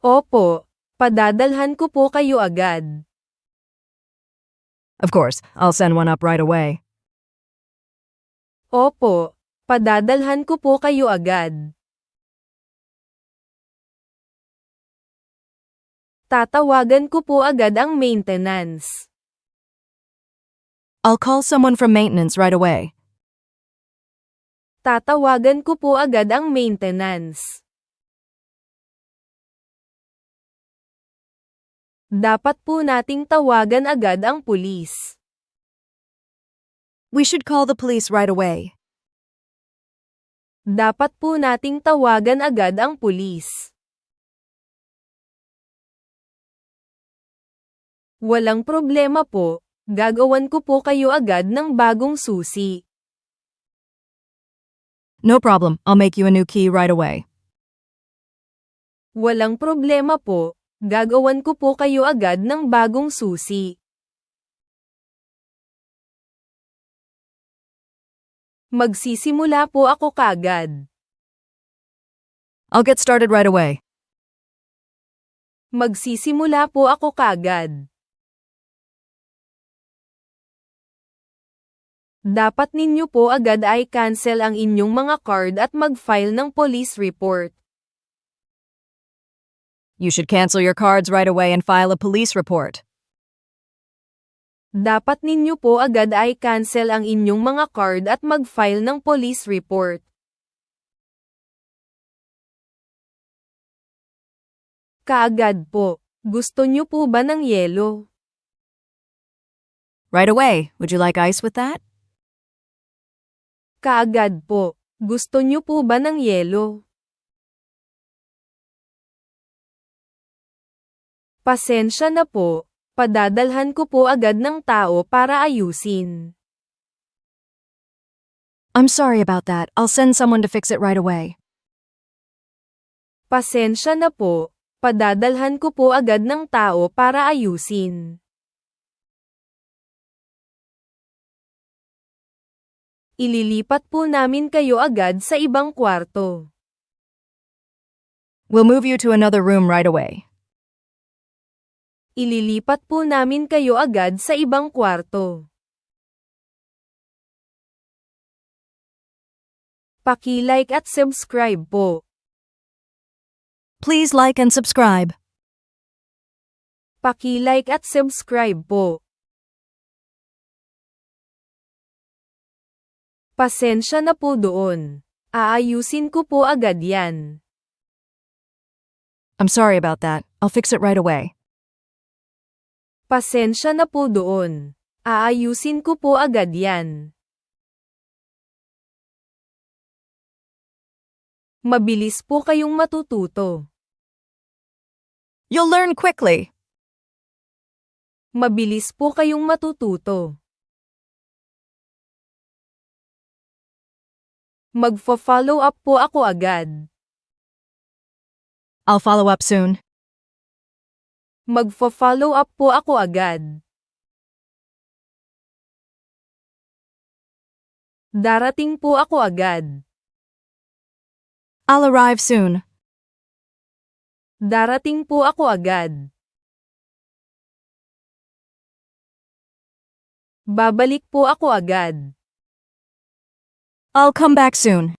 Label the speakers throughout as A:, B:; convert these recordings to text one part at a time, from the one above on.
A: Opo, padadalhan ko po kayo agad.
B: Of course, I'll send one up right away.
A: Opo, padadalhan ko po kayo agad. Tatawagan ko po agad ang maintenance.
B: I'll call someone from maintenance right away.
A: Tatawagan ko po agad ang maintenance. Dapat po nating tawagan agad ang pulis.
B: We should call the police right away.
A: Dapat po nating tawagan agad ang pulis. Walang problema po, gagawan ko po kayo agad ng bagong susi.
B: No problem, I'll make you a new key right away.
A: Walang problema po, gagawan ko po kayo agad ng bagong susi. Magsisimula po ako kaagad.
B: I'll get started right away.
A: Magsisimula po ako kaagad. Dapat ninyo po agad ay cancel ang inyong mga card at mag-file ng police report.
B: You should cancel your cards right away and file a police report.
A: Dapat ninyo po agad ay cancel ang inyong mga card at mag-file ng police report. Kaagad po. Gusto nyo po ba ng yelo?
B: Right away, would you like ice with that?
A: Kaagad po. Gusto nyo po ba ng yelo? Pasensya na po. Padadalhan ko po agad ng tao para ayusin.
B: I'm sorry about that. I'll send someone to fix it right away.
A: Pasensya na po. Padadalhan ko po agad ng tao para ayusin. Ililipat po namin kayo agad sa ibang kwarto.
B: We'll move you to another room right away.
A: Ililipat po namin kayo agad sa ibang kwarto. Paki-like at subscribe po.
B: Please like and subscribe.
A: Paki-like at subscribe po. Pasensya na po doon. Aayusin ko po agad yan.
B: I'm sorry about that. I'll fix it right away.
A: Pasensya na po doon. Aayusin ko po agad yan. Mabilis po kayong matututo.
B: You'll learn quickly.
A: Mabilis po kayong matututo. Magfo-follow up po ako agad.
B: I'll follow up soon.
A: Magfo-follow up po ako agad. Darating po ako agad.
B: I'll arrive soon.
A: Darating po ako agad. Babalik po ako agad.
B: I'll come back soon.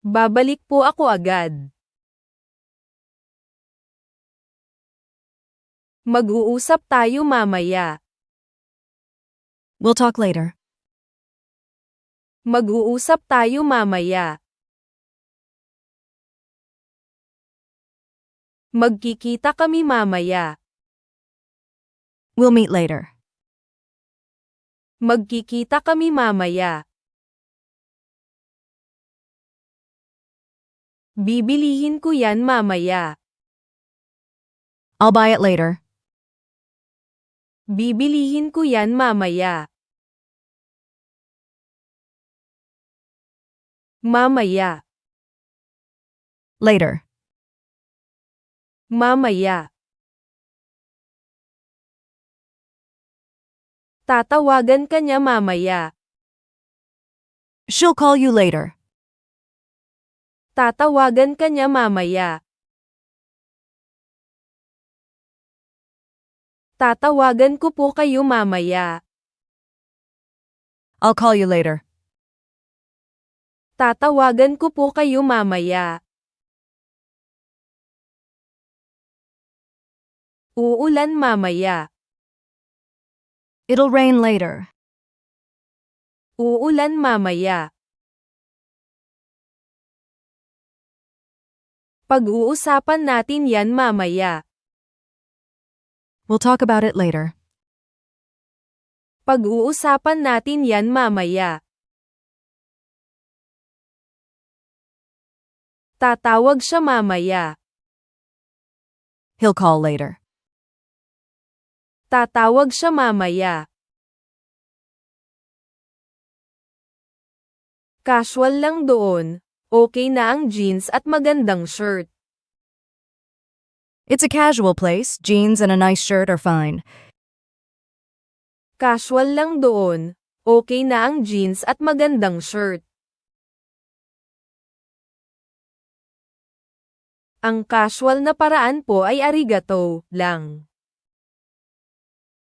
A: Babalik po ako agad. Mag-uusap tayo mamaya.
B: We'll talk later.
A: Mag-uusap tayo mamaya. Magkikita kami mamaya.
B: We'll meet later.
A: Magkikita kami mamaya. Bibilihin ko yan mamaya.
B: I'll buy it later.
A: Bibilihin ko yan mamaya. Mamaya.
B: Later.
A: Mamaya. Tatawagan ka niya mamaya.
B: She'll call you later.
A: Tatawagan ka niya mamaya. Tatawagan ko po kayo mamaya.
B: I'll call you later.
A: Tatawagan ko po kayo mamaya. Uulan mamaya.
B: It'll rain later.
A: Uulan mamaya. Pag-uusapan natin yan mamaya.
B: We'll talk about it later.
A: Pag-uusapan natin yan mamaya. Tatawag siya mamaya.
B: He'll call later.
A: Tatawag siya mamaya. Casual lang doon. Okay na ang jeans at magandang shirt.
B: It's a casual place. Jeans and a nice shirt are fine.
A: Casual lang doon. Okay na ang jeans at magandang shirt. Ang casual na paraan po ay arigato lang.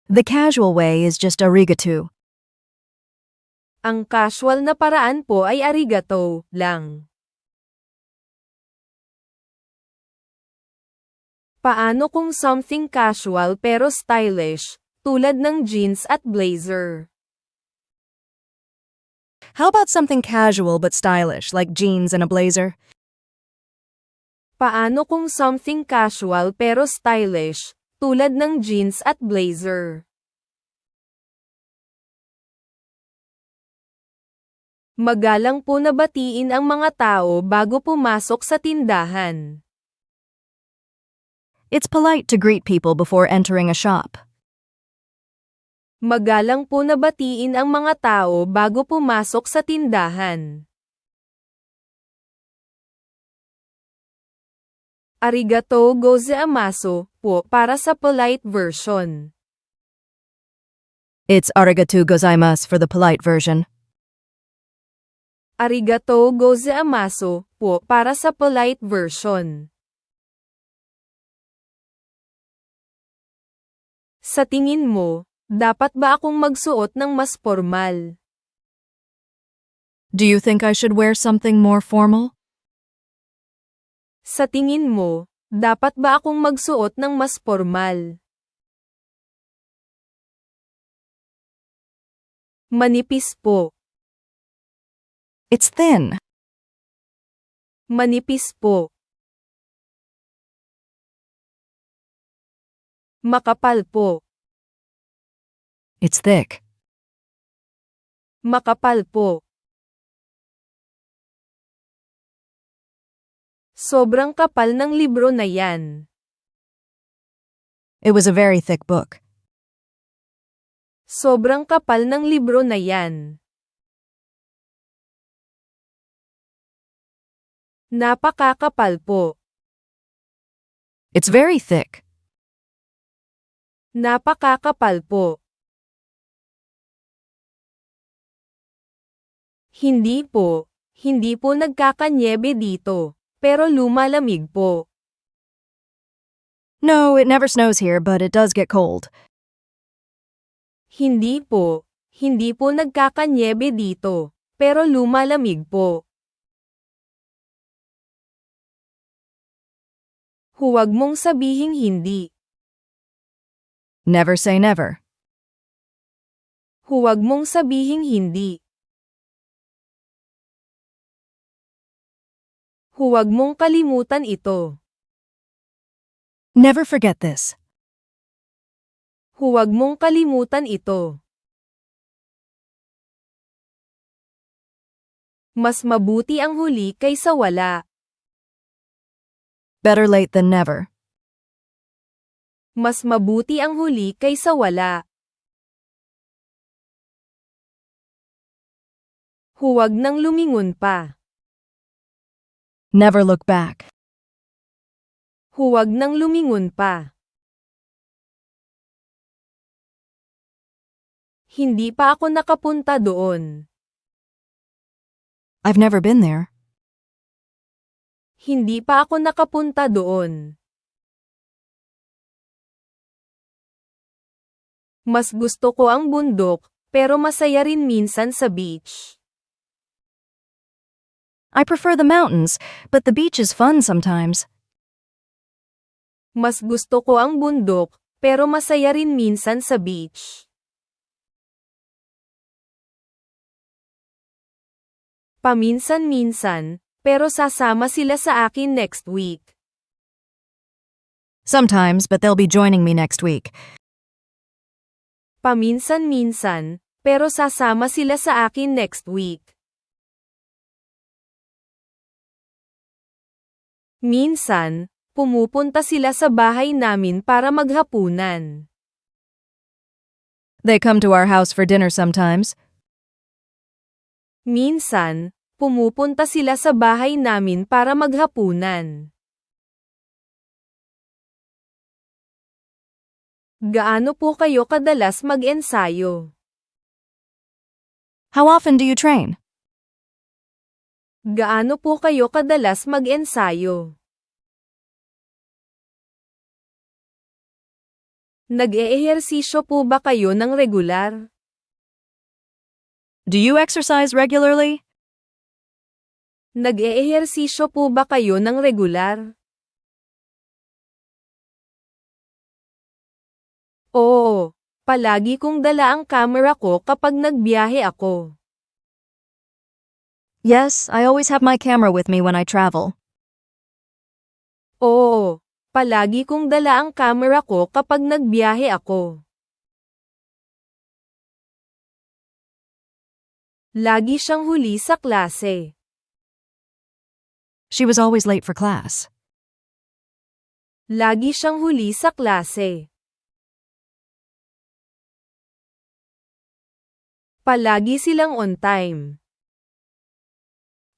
B: The casual way is just arigato.
A: Ang casual na paraan po ay arigato lang. Paano kung something casual pero stylish, tulad ng jeans at blazer?
B: How about something casual but stylish, like jeans and a blazer?
A: Paano kung something casual pero stylish, tulad ng jeans at blazer? Magalang po na batiin ang mga tao bago pumasok sa tindahan.
B: It's polite to greet people before entering a shop.
A: Magalang po na batiin ang mga tao bago pumasok sa tindahan. Arigato gozaimasu po para sa polite version.
B: It's arigatou gozaimasu for the polite version.
A: Arigato gozaimasu po para sa polite version. Sa tingin mo, dapat ba akong magsuot ng mas formal?
B: Do you think I should wear something more formal?
A: Sa tingin mo, dapat ba akong magsuot ng mas formal? Manipis po.
B: It's thin.
A: Manipis po. Makapal po.
B: It's thick.
A: Makapal po. Sobrang kapal ng libro na yan.
B: It was a very thick book.
A: Sobrang kapal ng libro na yan. Napakakapal po.
B: It's very thick.
A: Napakakapal po. Hindi po. Hindi po nagkakanyebe dito. Pero lumalamig po.
B: No, it never snows here, but it does get cold.
A: Hindi po. Hindi po nagkakanyebe dito. Pero lumalamig po. Huwag mong sabihing hindi.
B: Never say never.
A: Huwag mong sabihing hindi. Huwag mong kalimutan ito.
B: Never forget this.
A: Huwag mong kalimutan ito. Mas mabuti ang huli kaysa wala.
B: Better late than never.
A: Mas mabuti ang huli kaysa wala. Huwag nang lumingon pa.
B: Never look back.
A: Huwag nang lumingon pa. Hindi pa ako nakapunta doon.
B: I've never been there.
A: Hindi pa ako nakapunta doon. Mas gusto ko ang bundok, pero masaya rin minsan sa beach.
B: I prefer the mountains, but the beach is fun sometimes.
A: Mas gusto ko ang bundok, pero masaya rin minsan sa beach. Paminsan-minsan, pero sasama sila sa akin next week.
B: Sometimes, but they'll be joining me next week.
A: Paminsan-minsan, pero sasama sila sa akin next week. Minsan, pumupunta sila sa bahay namin para maghapunan.
B: They come to our house for dinner sometimes.
A: Minsan, pumupunta sila sa bahay namin para maghapunan. Gaano po kayo kadalas mag-ensayo?
B: How often do you train?
A: Gaano po kayo kadalas mag-ensayo? Nag-eehersisyo po ba kayo ng regular?
B: Do you exercise regularly?
A: Nag-eehersisyo po ba kayo ng regular? Oo, palagi kong dala ang camera ko kapag nagbiyahe ako.
B: Yes, I always have my camera with me when I travel.
A: Oo, palagi kong dala ang camera ko kapag nagbiyahe ako. Lagi siyang huli sa klase.
B: She was always late for class.
A: Lagi siyang huli sa klase. Palagi silang on time.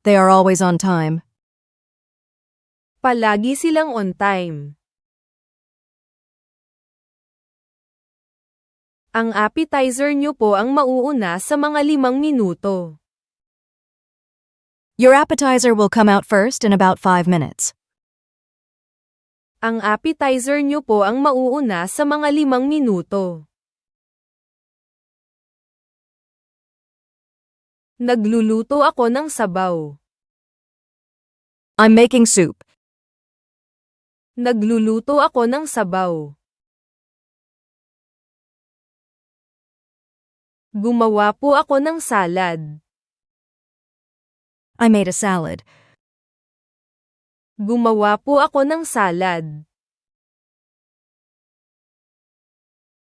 B: They are always on time.
A: Palagi silang on time. Ang appetizer niyo po ang mauuna sa mga 5 minuto.
B: Your appetizer will come out first in about 5 minutes.
A: Ang appetizer niyo po ang mauuna sa mga 5 minuto. Nagluluto ako ng sabaw.
B: I'm making soup.
A: Nagluluto ako ng sabaw. Gumawa po ako ng salad.
B: I made a salad.
A: Gumawa po ako ng salad.